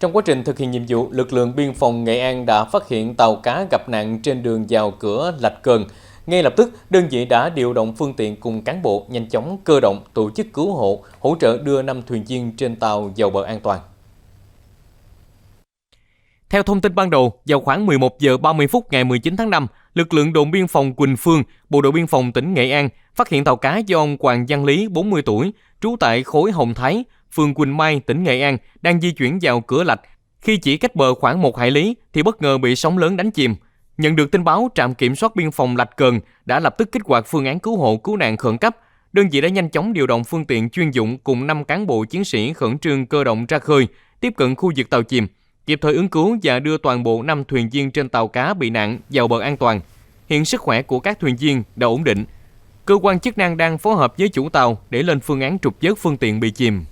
Trong quá trình thực hiện nhiệm vụ, lực lượng biên phòng Nghệ An đã phát hiện tàu cá gặp nạn trên đường vào cửa Lạch Cờn. Ngay lập tức, đơn vị đã điều động phương tiện cùng cán bộ nhanh chóng cơ động tổ chức cứu hộ, hỗ trợ đưa 5 thuyền viên trên tàu vào bờ an toàn. Theo thông tin ban đầu, vào khoảng 11 giờ 30 phút ngày 19 tháng 5, lực lượng đồn biên phòng Quỳnh Phương, Bộ đội biên phòng tỉnh Nghệ An phát hiện tàu cá do ông Hoàng Văn Lý, 40 tuổi, trú tại khối Hồng Thái, phường Quỳnh Mai, tỉnh Nghệ An, đang di chuyển vào cửa Lạch. Khi chỉ cách bờ khoảng 1 hải lý thì bất ngờ bị sóng lớn đánh chìm. Nhận được tin báo, trạm kiểm soát biên phòng Lạch Cờn đã lập tức kích hoạt phương án cứu hộ cứu nạn khẩn cấp. Đơn vị đã nhanh chóng điều động phương tiện chuyên dụng cùng 5 cán bộ chiến sĩ khẩn trương cơ động ra khơi, tiếp cận khu vực tàu chìm, kịp thời ứng cứu và đưa toàn bộ 5 thuyền viên trên tàu cá bị nạn vào bờ an toàn. Hiện sức khỏe của các thuyền viên đã ổn định. Cơ quan chức năng đang phối hợp với chủ tàu để lên phương án trục vớt phương tiện bị chìm.